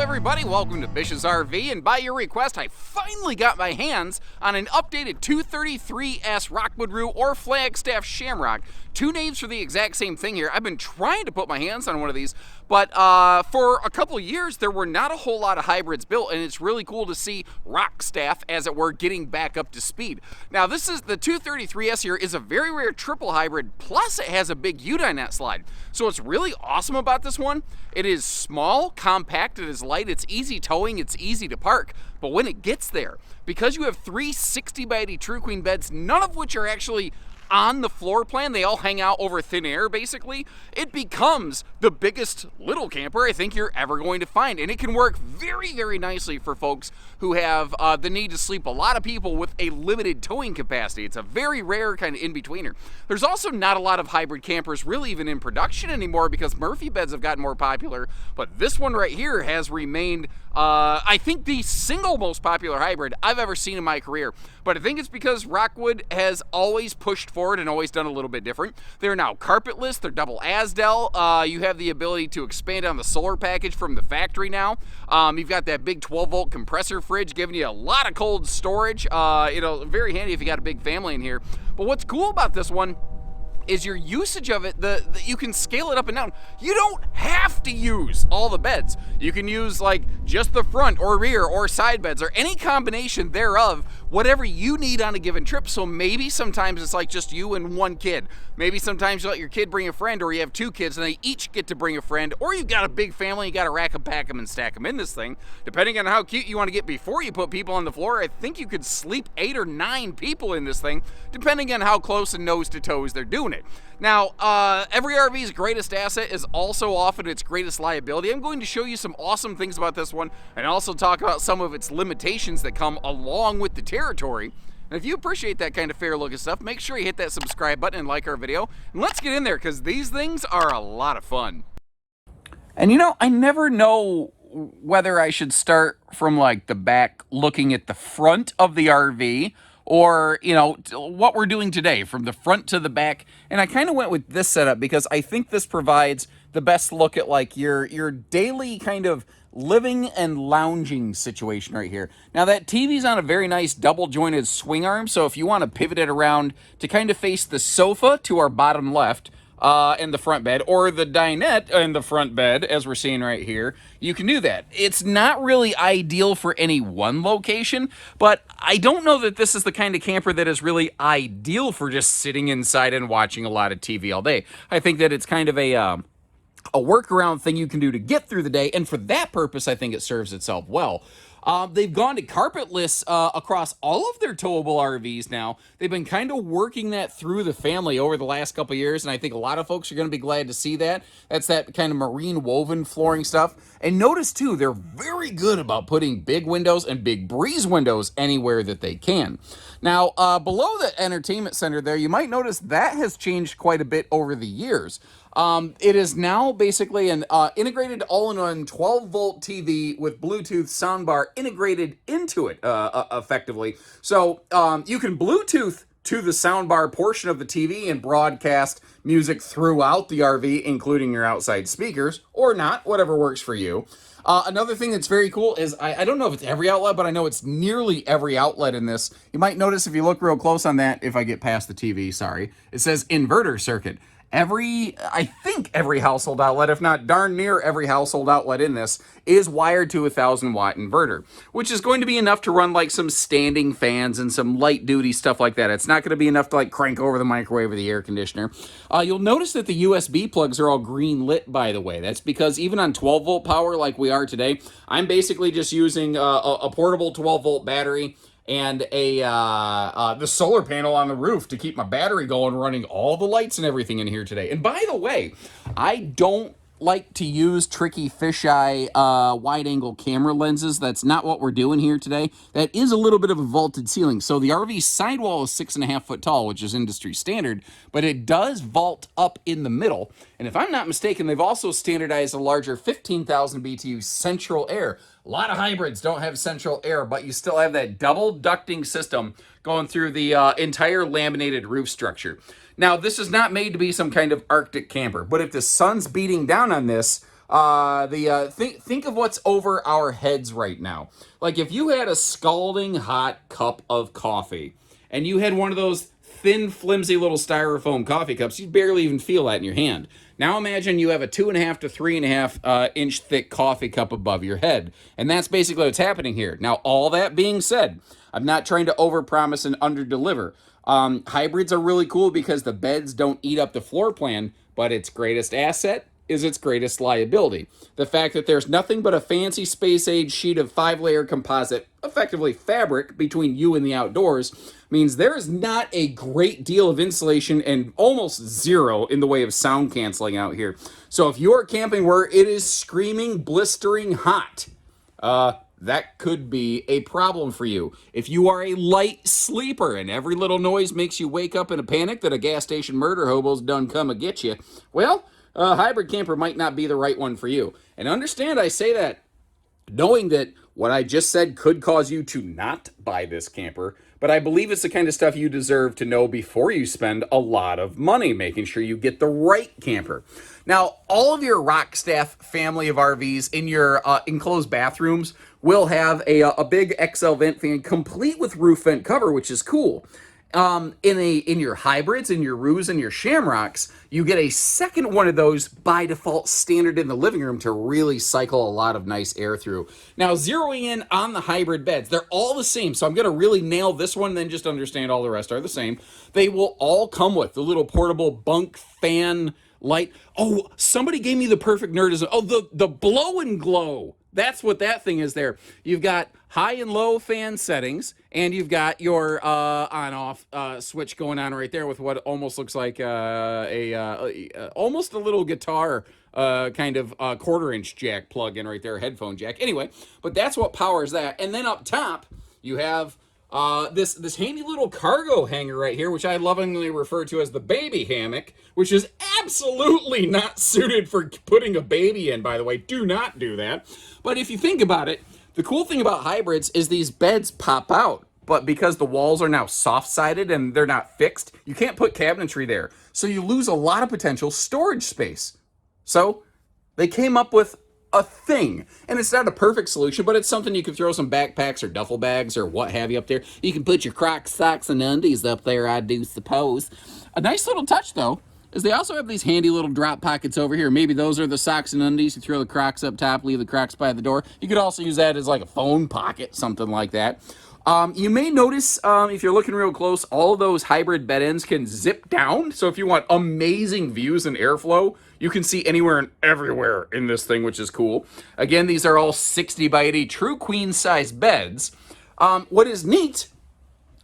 everybody, welcome to Bish's RV, and by your request, I finally got my hands on an updated 233S Rockwood or Flagstaff Shamrock. Two names for the exact same thing here. I've been trying to put my hands on one of these, but for a couple of years, there were not a whole lot of hybrids built, and it's really cool to see Rockstaff, as it were, getting back up to speed. Now, this is the 233S here is a very rare triple hybrid, plus it has a big U-dinette slide. So what's really awesome about this one, it is small, compact, it is light, it's easy towing, it's easy to park. But when it gets there, because you have three 60 by 80 True Queen beds, none of which are actually on the floor plan, they all hang out over thin air basically, it becomes the biggest little camper I think you're ever going to find. And it can work very, very nicely for folks who have the need to sleep a lot of people with a limited towing capacity. It's a very rare kind of in-betweener. There's also not a lot of hybrid campers really even in production anymore because Murphy beds have gotten more popular, but this one right here has remained I think the single most popular hybrid I've ever seen in my career. But I think it's because Rockwood has always pushed forward and always done a little bit different. They're now carpetless, they're double ASDEL. You have the ability to expand on the solar package from the factory now. You've got that big 12-volt compressor fridge giving you a lot of cold storage. Very handy if you got a big family in here. But what's cool about this one is your usage of it, you can scale it up and down. You don't have to use all the beds. You can use like just the front or rear or side beds or any combination thereof, whatever you need on a given trip. So maybe sometimes it's like just you and one kid. Maybe sometimes you let your kid bring a friend, or you have two kids and they each get to bring a friend, or you've got a big family, you got to rack them, pack them, and stack them in this thing. Depending on how cute you want to get before you put people on the floor, I think you could sleep 8 or 9 people in this thing, depending on how close and nose to toes they're doing it. Now, every RV's greatest asset is also often its greatest liability. I'm going to show you some awesome things about this one and also talk about some of its limitations that come along with the territory. And if you appreciate that kind of fair look at stuff, make sure you hit that subscribe button and like our video. And let's get in there because these things are a lot of fun. And you know, I never know whether I should start from like the back looking at the front of the RV, or, you know, what we're doing today from the front to the back. And I kind of went with this setup because I think this provides the best look at like your daily kind of living and lounging situation right here. Now that TV's on a very nice double jointed swing arm, so if you want to pivot it around to kind of face the sofa to our bottom left, in the front bed, or the dinette in the front bed, as we're seeing right here, you can do that. It's not really ideal for any one location, but I don't know that this is the kind of camper that is really ideal for just sitting inside and watching a lot of TV all day. I think that it's kind of a workaround thing you can do to get through the day, and for that purpose, I think it serves itself well. They've gone to carpetless across all of their towable RVs now. They've been kind of working that through the family over the last couple of years, and I think a lot of folks are going to be glad to see that. That's that kind of marine woven flooring stuff. And notice, too, they're very good about putting big windows and big breeze windows anywhere that they can. Now, below the entertainment center there, you might notice that has changed quite a bit over the years. It is now basically an integrated all-in-one 12-volt TV with Bluetooth soundbar integrated into it effectively. So you can Bluetooth to the soundbar portion of the TV and broadcast music throughout the RV, including your outside speakers, or not, whatever works for you. Another thing that's very cool is, I don't know if it's every outlet, but I know it's nearly every outlet in this. You might notice if you look real close on that, if I get past the TV, sorry, it says inverter circuit. I think every household outlet, if not darn near every household outlet in this, is wired to a 1,000-watt inverter, which is going to be enough to run like some standing fans and some light duty stuff like that. It's not going to be enough to like crank over the microwave or the air conditioner. You'll notice that the USB plugs are all green lit, by the way. That's because even on 12-volt power like we are today, I'm basically just using a portable 12-volt battery and the solar panel on the roof to keep my battery going, running all the lights and everything in here today. And by the way, I don't like to use tricky fisheye wide-angle camera lenses. That's not what we're doing here today. That is a little bit of a vaulted ceiling. So the RV sidewall is 6.5 foot tall, which is industry standard, but it does vault up in the middle. And if I'm not mistaken, they've also standardized a larger 15,000 BTU central air. A lot of hybrids don't have central air, but you still have that double ducting system going through the entire laminated roof structure. Now, this is not made to be some kind of Arctic camper, but if the sun's beating down on this, Think of what's over our heads right now. Like if you had a scalding hot cup of coffee and you had one of those thin, flimsy little styrofoam coffee cups, you'd barely even feel that in your hand. Now imagine you have a 2.5 to 3.5 inch thick coffee cup above your head. And that's basically what's happening here. Now, all that being said, I'm not trying to overpromise and underdeliver. Hybrids are really cool because the beds don't eat up the floor plan, but its greatest asset is its greatest liability. The fact that there's nothing but a fancy space-age sheet of 5-layer composite, effectively fabric, between you and the outdoors means there is not a great deal of insulation and almost zero in the way of sound canceling out here. So if you are camping where it is screaming, blistering hot, that could be a problem for you. If you are a light sleeper and every little noise makes you wake up in a panic that a gas station murder hobo's done come and get you, well, a hybrid camper might not be the right one for you. And understand I say that knowing that what I just said could cause you to not buy this camper, but I believe it's the kind of stuff you deserve to know before you spend a lot of money making sure you get the right camper. Now, all of your Rockstaff family of RVs in your enclosed bathrooms will have a big XL vent fan complete with roof vent cover, which is cool. In your hybrids, in your roos, and your Shamrocks, you get a second one of those by default standard in the living room to really cycle a lot of nice air through. Now, zeroing in on the hybrid beds, they're all the same, so I'm going to really nail this one and then just understand all the rest are the same. They will all come with the little portable bunk fan light. Oh, somebody gave me the perfect nerdism. Oh, the blow and glow. That's what that thing is there. You've got high and low fan settings, and you've got your on-off switch going on right there with what almost looks like almost a little guitar kind of quarter-inch jack plug-in right there, headphone jack. Anyway, but that's what powers that. And then up top, you have this handy little cargo hanger right here, which I lovingly refer to as the baby hammock, which is absolutely not suited for putting a baby in, by the way. Do not do that. But if you think about it, the cool thing about hybrids is these beds pop out. But because the walls are now soft-sided and they're not fixed, you can't put cabinetry there. So you lose a lot of potential storage space. So they came up with a thing. And it's not a perfect solution, but it's something you can throw some backpacks or duffel bags or what have you up there. You can put your Crocs, socks, and undies up there, I do suppose. A nice little touch, though, is they also have these handy little drop pockets over here. Maybe those are the socks and undies. You throw the Crocs up top, leave the Crocs by the door. You could also use that as like a phone pocket, something like that. You may notice, if you're looking real close, all of those hybrid bed ends can zip down. So if you want amazing views and airflow, you can see anywhere and everywhere in this thing, which is cool. Again, these are all 60 by 80 true queen size beds. What is neat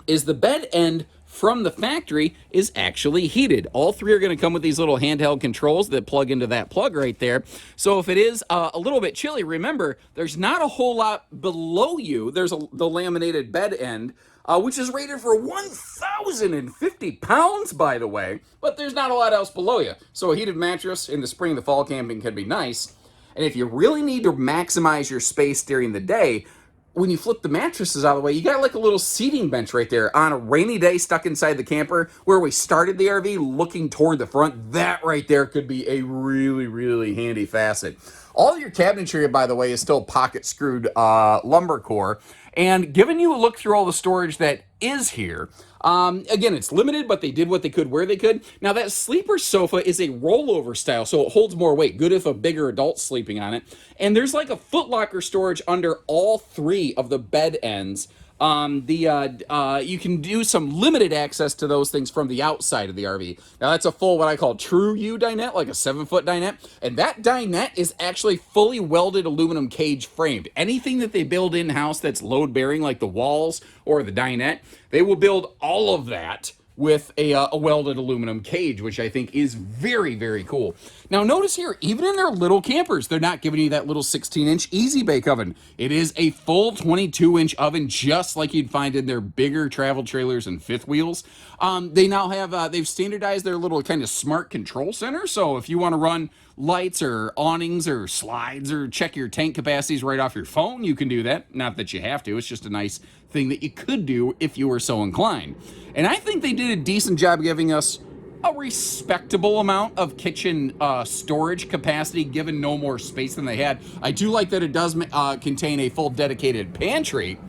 is the bed end from the factory is actually heated. All three are going to come with these little handheld controls that plug into that plug right there. So if it is a little bit chilly, remember, there's not a whole lot below you. There's the laminated bed end, which is rated for 1,050 pounds, by the way, but there's not a lot else below you. So a heated mattress in the spring, the fall camping can be nice. And if you really need to maximize your space during the day, when you flip the mattresses out of the way, you got like a little seating bench right there on a rainy day stuck inside the camper where we started the RV looking toward the front. That right there could be a really, really handy facet. All your cabinetry, by the way, is still pocket screwed lumber core. And giving you a look through all the storage that is here, again, it's limited, but they did what they could where they could. Now, that sleeper sofa is a rollover style, so it holds more weight. Good if a bigger adult's sleeping on it. And there's like a footlocker storage under all three of the bed ends. You can do some limited access to those things from the outside of the RV. Now that's a full, what I call true U dinette, like a 7-foot dinette. And that dinette is actually fully welded aluminum cage framed. Anything that they build in-house that's load bearing, like the walls or the dinette, they will build all of that with a welded aluminum cage, which I think is very, very cool. Now notice here, even in their little campers, they're not giving you that little 16-inch Easy Bake oven. It is a full 22-inch oven, just like you'd find in their bigger travel trailers and fifth wheels. They now have, they've standardized their little kind of smart control center, so if you want to run lights or awnings or slides or check your tank capacities right off your phone, you can do that. Not that you have to, it's just a nice thing that you could do if you were so inclined. And I think they did a decent job giving us a respectable amount of kitchen storage capacity, given no more space than they had. I do like that it does contain a full dedicated pantry,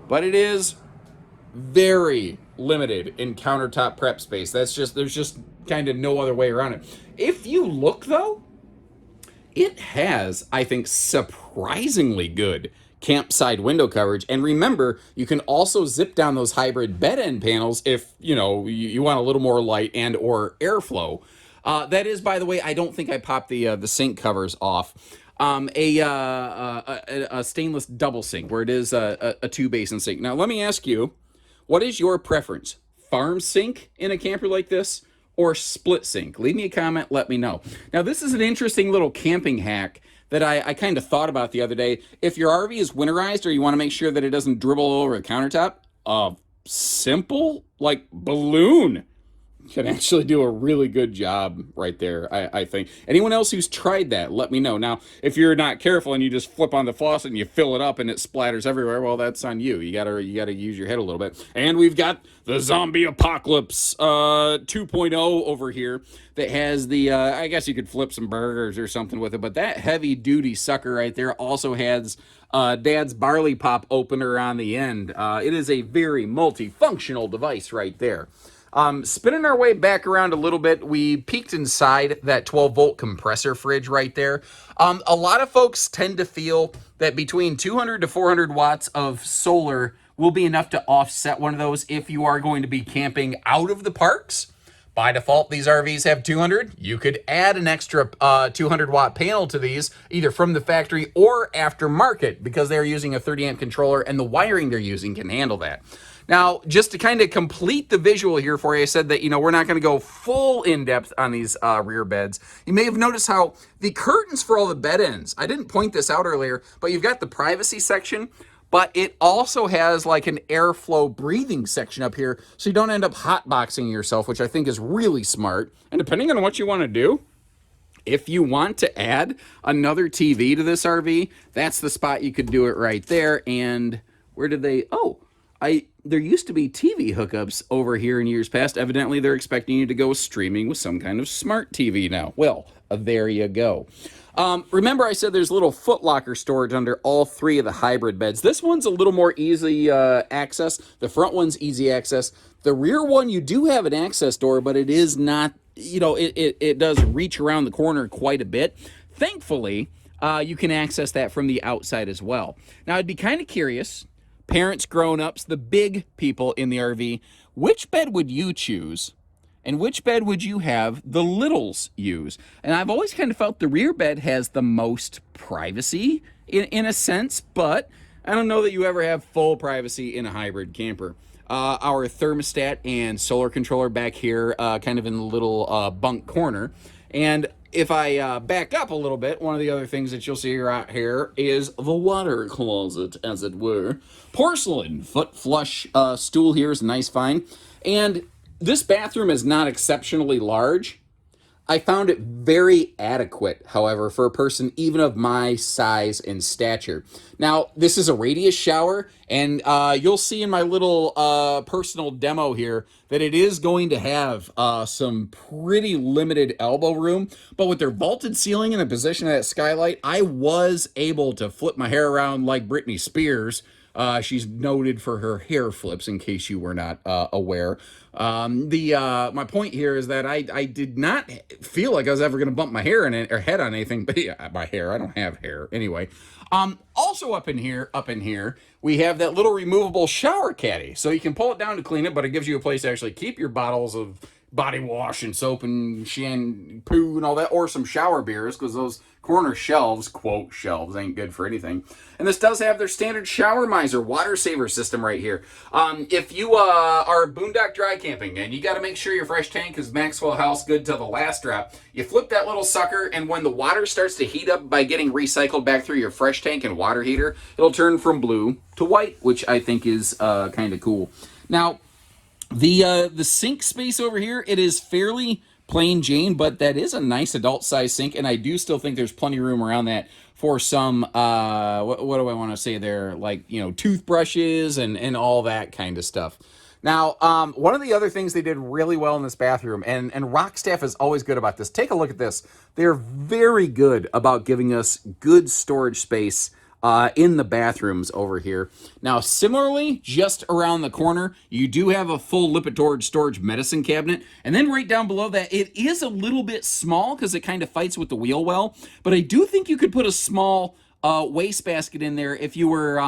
but it is very limited in countertop prep space. There's just kind of no other way around it. If you look though, it has, I think, surprisingly good campside window coverage. And remember, you can also zip down those hybrid bed end panels if you want a little more light and or airflow. That is, by the way, I don't think I popped the sink covers off. A stainless double sink where it is a two basin sink. Now let me ask you, what is your preference? Farm sink in a camper like this, or split sink? Leave me a comment, let me know. Now, this is an interesting little camping hack that I kind of thought about the other day. If your RV is winterized or you want to make sure that it doesn't dribble over the countertop, simple, like balloon can actually do a really good job right there, I think. Anyone else who's tried that, let me know. Now, if you're not careful and you just flip on the faucet and you fill it up and it splatters everywhere, well, that's on you. You gotta use your head a little bit. And we've got the Zombie Apocalypse 2.0 over here that has the, I guess you could flip some burgers or something with it, but that heavy-duty sucker right there also has Dad's Barley Pop opener on the end. It is a very multifunctional device right there. Spinning our way back around a little bit, we peeked inside that 12-volt compressor fridge right there. A lot of folks tend to feel that between 200 to 400 watts of solar will be enough to offset one of those if you are going to be camping out of the parks. By default, these RVs have 200. You could add an extra 200-watt panel to these, either from the factory or aftermarket, because they're using a 30-amp controller and the wiring they're using can handle that. Now, just to kind of complete the visual here for you, I said that, we're not going to go full in-depth on these rear beds. You may have noticed how the curtains for all the bed ends, I didn't point this out earlier, but you've got the privacy section, but it also has like an airflow breathing section up here, so you don't end up hotboxing yourself, which I think is really smart. And depending on what you want to do, if you want to add another TV to this RV, that's the spot you could do it right there. And where did they... there used to be TV hookups over here in years past. Evidently, they're expecting you to go streaming with some kind of smart TV now. Well, there you go. Remember I said there's little footlocker storage under all three of the hybrid beds. This one's a little more easy access. The front one's easy access. The rear one, you do have an access door, but it is not, it does reach around the corner quite a bit. Thankfully, you can access that from the outside as well. Now, I'd be kind of curious... Parents, grown-ups, the big people in the RV, which bed would you choose? And which bed would you have the littles use? And I've always kind of felt the rear bed has the most privacy in a sense, but I don't know that you ever have full privacy in a hybrid camper. Our thermostat and solar controller back here, kind of in the little bunk corner. And if I back up a little bit, one of the other things that you'll see right here is the water closet, as it were. Porcelain foot flush stool here is a nice find. And this bathroom is not exceptionally large. I found it very adequate, however, for a person even of my size and stature. Now, this is a radius shower, and you'll see in my little personal demo here that it is going to have some pretty limited elbow room, but with their vaulted ceiling and the position of that skylight, I was able to flip my hair around like Britney Spears. She's noted for her hair flips, in case you were not aware. My point here is that I did not feel like I was ever going to bump my hair in it, or head on anything. But yeah, my hair, I don't have hair anyway. Also up in here, we have that little removable shower caddy. So you can pull it down to clean it, but it gives you a place to actually keep your bottles of body wash and soap and shampoo and all that, or some shower beers, because those corner shelves, quote shelves, ain't good for anything. And this does have their standard Shower Miser water saver system right here. If you are boondock dry camping and you got to make sure your fresh tank is Maxwell House good till the last drop, you flip that little sucker, and when the water starts to heat up by getting recycled back through your fresh tank and water heater, it'll turn from blue to white, which I think is kind of cool. Now, the sink space over here, it is fairly plain Jane, but that is a nice adult size sink, and I do still think there's plenty of room around that for some what do I want to say there, like toothbrushes and all that kind of stuff. Now, one of the other things they did really well in this bathroom, and Rockstaff is always good about this. Take a look at this. They're very good about giving us good storage space in the bathrooms over here. Now, similarly, just around the corner, you do have a full Lipitor storage medicine cabinet. And then right down below that, it is a little bit small because it kind of fights with the wheel well. But I do think you could put a small wastebasket in there if you were...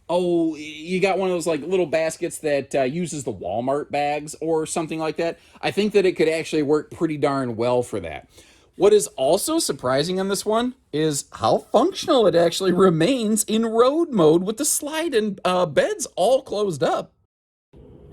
oh, you got one of those like little baskets that uses the Walmart bags or something like that. I think that it could actually work pretty darn well for that. What is also surprising on this one is how functional it actually remains in road mode with the slide and beds all closed up.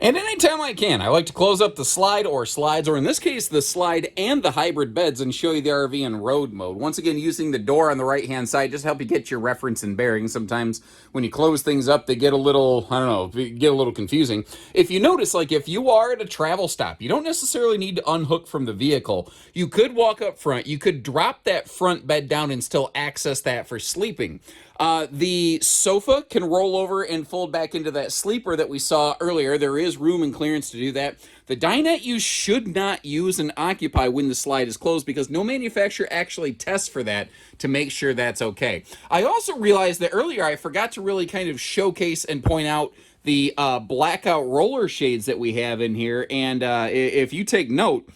And anytime I can, I like to close up the slide or slides, or in this case, the slide and the hybrid beds, and show you the RV in road mode. Once again, using the door on the right-hand side, just to help you get your reference and bearing. Sometimes when you close things up, they get a little, I don't know, get a little confusing. If you notice, like if you are at a travel stop, you don't necessarily need to unhook from the vehicle. You could walk up front, you could drop that front bed down and still access that for sleeping. The sofa can roll over and fold back into that sleeper that we saw earlier. There is room and clearance to do that. The dinette you should not use and occupy when the slide is closed because no manufacturer actually tests for that to make sure that's okay. I also realized that earlier I forgot to really kind of showcase and point out the blackout roller shades that we have in here. And if you take note,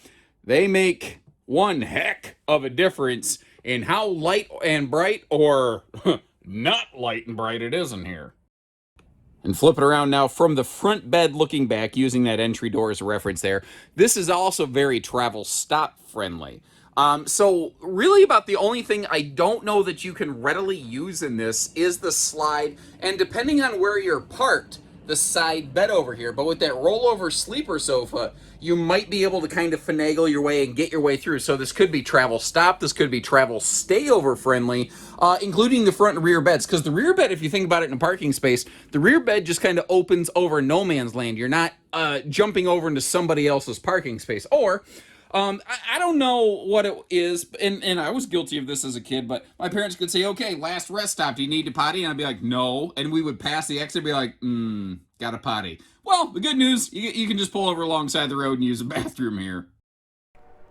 they make one heck of a difference in how light and bright or... not light and bright it is in here. And flip it around now from the front bed looking back, using that entry door as a reference there. This is also very travel stop friendly. So really about the only thing I don't know that you can readily use in this is the slide, and depending on where you're parked, the side bed over here. But with that rollover sleeper sofa, you might be able to kind of finagle your way and get your way through. So this could be travel stop, this could be travel stayover friendly, including the front and rear beds. Because the rear bed, if you think about it in a parking space, the rear bed just kind of opens over no man's land. You're not jumping over into somebody else's parking space. Or I don't know what it is, and I was guilty of this as a kid, but my parents could say, okay, last rest stop, do you need to potty? And I'd be like, no. And we would pass the exit and be like, got a potty. Well, the good news, you can just pull over alongside the road and use a bathroom here.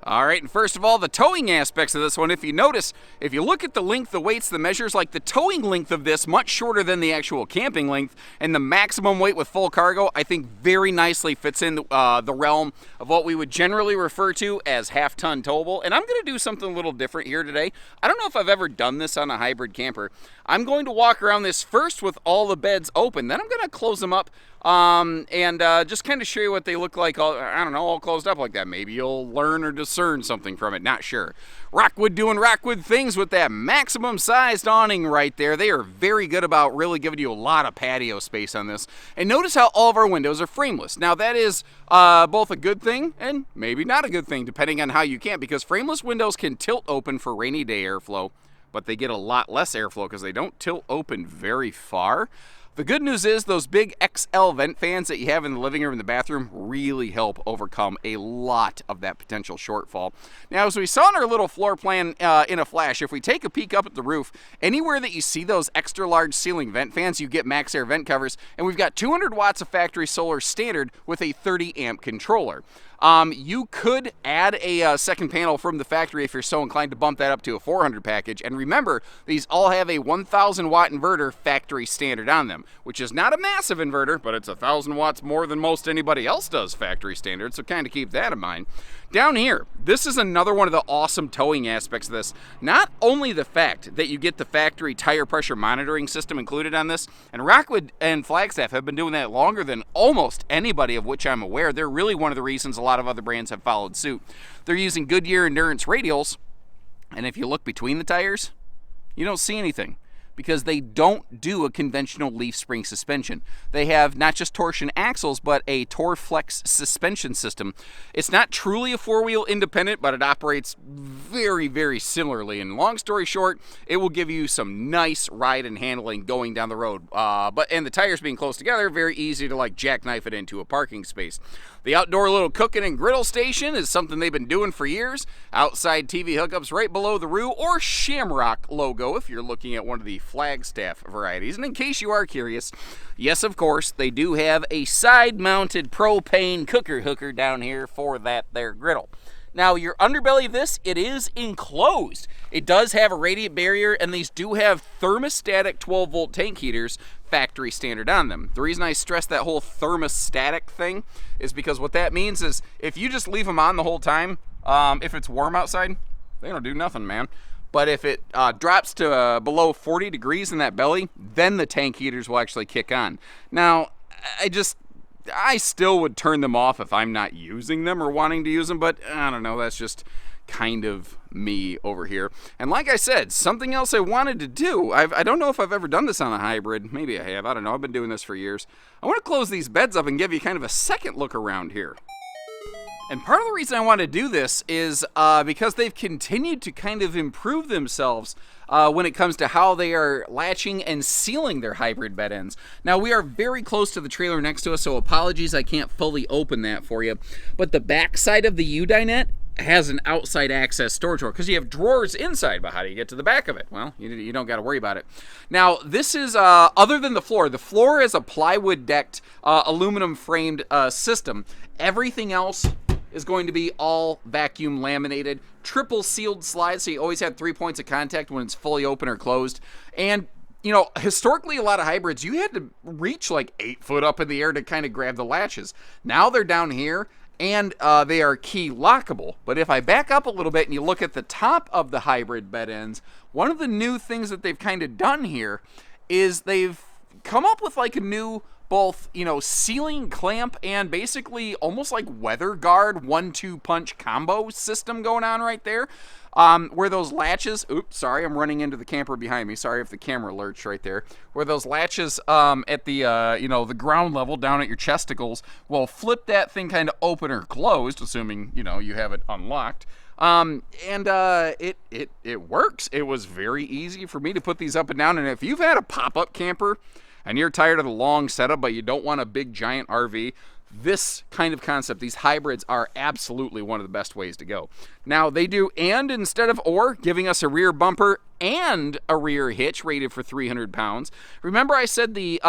All right, and first of all, the towing aspects of this one, if you notice, if you look at the length, the weights, the measures, like the towing length of this, much shorter than the actual camping length, and the maximum weight with full cargo, I think very nicely fits in the realm of what we would generally refer to as half-ton towable. And I'm going to do something a little different here today. I don't know if I've ever done this on a hybrid camper. I'm going to walk around this first with all the beds open, then I'm going to close them up and just kind of show you what they look like, all closed up like that. Maybe you'll learn or discern something from it, not sure. Rockwood doing Rockwood things with that maximum sized awning right there. They are very good about really giving you a lot of patio space on this. And notice how all of our windows are frameless. Now that is both a good thing and maybe not a good thing, depending on how you camp, because frameless windows can tilt open for rainy day airflow, but they get a lot less airflow because they don't tilt open very far. The good news is those big XL vent fans that you have in the living room and the bathroom really help overcome a lot of that potential shortfall. Now, as we saw in our little floor plan in a flash, if we take a peek up at the roof, anywhere that you see those extra large ceiling vent fans, you get max air vent covers, and we've got 200 watts of factory solar standard with a 30 amp controller. You could add a second panel from the factory if you're so inclined to bump that up to a 400 package. And remember, these all have a 1,000 watt inverter factory standard on them, which is not a massive inverter, but it's 1,000 watts more than most anybody else does factory standard, so kind of keep that in mind. Down here, this is another one of the awesome towing aspects of this. Not only the fact that you get the factory tire pressure monitoring system included on this, and Rockwood and Flagstaff have been doing that longer than almost anybody of which I'm aware. They're really one of the reasons a lot of other brands have followed suit. They're using Goodyear Endurance radials, and if you look between the tires, you don't see anything, because they don't do a conventional leaf spring suspension. They have not just torsion axles, but a Torflex suspension system. It's not truly a four-wheel independent, but it operates very, very similarly. And long story short, it will give you some nice ride and handling going down the road. And the tires being close together, very easy to like jackknife it into a parking space. The outdoor little cooking and griddle station is something they've been doing for years. Outside TV hookups right below the roof, or Shamrock logo if you're looking at one of the Flagstaff varieties. And in case you are curious, yes, of course, they do have a side-mounted propane cooker hooker down here for that there griddle. Now, your underbelly of this, it is enclosed. It does have a radiant barrier, and these do have thermostatic 12-volt tank heaters, factory standard on them. The reason I stress that whole thermostatic thing is because what that means is if you just leave them on the whole time, if it's warm outside, they don't do nothing, man. But if it drops to below 40 degrees in that belly, then the tank heaters will actually kick on. Now, I still would turn them off if I'm not using them or wanting to use them, but I don't know, that's just kind of me over here. And like I said, something else I wanted to do, I don't know if I've ever done this on a hybrid. Maybe I have, I don't know, I've been doing this for years. I want to close these beds up and give you kind of a second look around here. And part of the reason I want to do this is because they've continued to kind of improve themselves when it comes to how they are latching and sealing their hybrid bed ends. Now, we are very close to the trailer next to us, so apologies I can't fully open that for you. But the back side of the U-dinette has an outside access storage drawer because you have drawers inside, but how do you get to the back of it? Well, you don't got to worry about it. Now, this is, other than the floor is a plywood decked, aluminum framed system. Everything else is going to be all vacuum laminated, triple sealed slides, so you always have 3 points of contact when it's fully open or closed. And you know, historically, a lot of hybrids, you had to reach like 8 foot up in the air to kind of grab the latches. Now they're down here, and they are key lockable. But if I back up a little bit and you look at the top of the hybrid bed ends, one of the new things that they've kind of done here is they've come up with like a new both, you know, sealing clamp and basically almost like weather guard 1-2 punch combo system going on right there. Where those latches, oops, sorry, I'm running into the camper behind me. Sorry if the camera lurched right there. Where those latches at the, you know, the ground level down at your chesticles will flip that thing kind of open or closed, assuming, you know, you have it unlocked. It works. It was very easy for me to put these up and down. And if you've had a pop-up camper and you're tired of the long setup, but you don't want a big giant RV, this kind of concept, these hybrids, are absolutely one of the best ways to go. Now, they do and instead of or, giving us a rear bumper and a rear hitch rated for 300 pounds. Remember I said the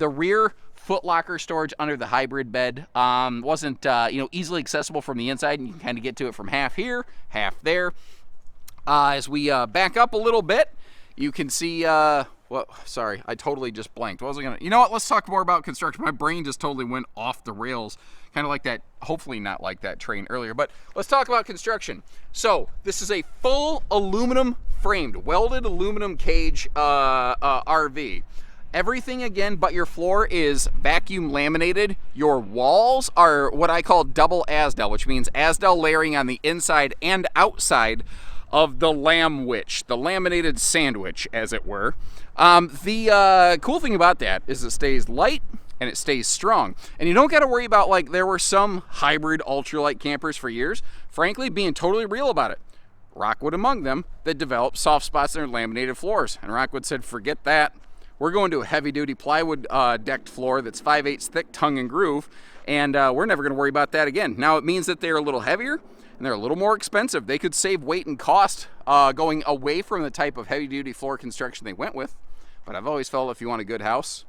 rear foot locker storage under the hybrid bed wasn't you know, easily accessible from the inside, and you can kind of get to it from half here, half there. As we back up a little bit, you can see well, sorry, I totally just blanked. What was I gonna? You know what? Let's talk more about construction. My brain just totally went off the rails, kind of like that. Hopefully not like that train earlier. But let's talk about construction. So this is a full aluminum framed, welded aluminum cage RV. Everything again but your floor is vacuum laminated. Your walls are what I call double Asdel, which means Asdel layering on the inside and outside of the lamb witch, the laminated sandwich, as it were. The cool thing about that is it stays light and it stays strong. And you don't got to worry about, like, there were some hybrid ultralight campers for years, frankly, being totally real about it. Rockwood among them, that developed soft spots in their laminated floors. And Rockwood said, forget that. We're going to a heavy-duty plywood decked floor that's 5/8 thick, tongue and groove, and we're never going to worry about that again. Now, it means that they're a little heavier, and they're a little more expensive. They could save weight and cost going away from the type of heavy-duty floor construction they went with. But I've always felt if you want a good house,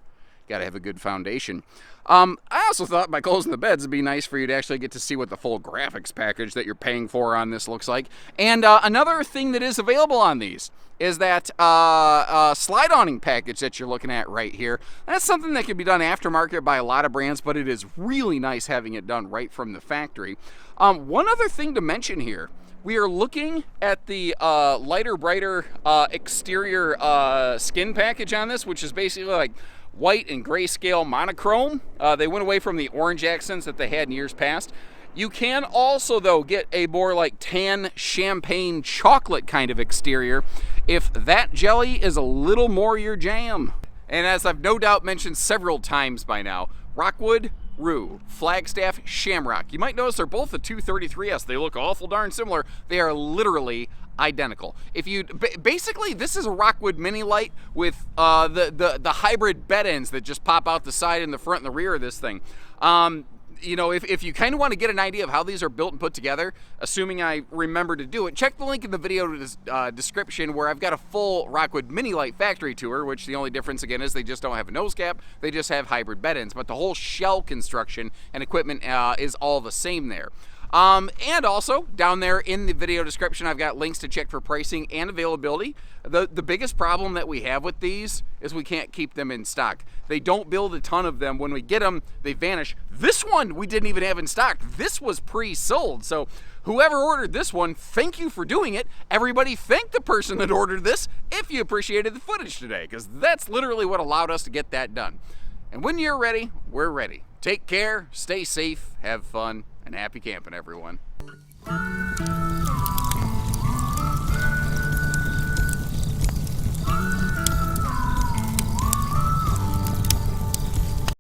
you gotta have a good foundation. I also thought by closing the beds, it'd be nice for you to actually get to see what the full graphics package that you're paying for on this looks like. And another thing that is available on these is that slide awning package that you're looking at right here. That's something that can be done aftermarket by a lot of brands, but it is really nice having it done right from the factory. One other thing to mention here, we are looking at the lighter, brighter exterior skin package on this, which is basically like white and grayscale monochrome. They went away from the orange accents that they had in years past. You can also, though, get a more like tan champagne chocolate kind of exterior if that jelly is a little more your jam. And as I've no doubt mentioned several times by now, Rockwood, Flagstaff, Shamrock. You might notice they're both the 233S. They look awful darn similar. They are literally identical. If you basically, this is a Rockwood mini light with the hybrid bed ends that just pop out the side and the front and the rear of this thing. you know, if you kind of want to get an idea of how these are built and put together, assuming I remember to do it, check the link in the video description where I've got a full Rockwood Mini Light factory tour, which the only difference again is they just don't have a nose cap, they just have hybrid bed ends, but the whole shell construction and equipment is all the same there. And also, down there in the video description, I've got links to check for pricing and availability. The biggest problem that we have with these is we can't keep them in stock. They don't build a ton of them. When we get them, they vanish. This one we didn't even have in stock. This was pre-sold. So whoever ordered this one, thank you for doing it. Everybody thank the person that ordered this if you appreciated the footage today, because that's literally what allowed us to get that done. And when you're ready, we're ready. Take care, stay safe, have fun, and happy camping, everyone.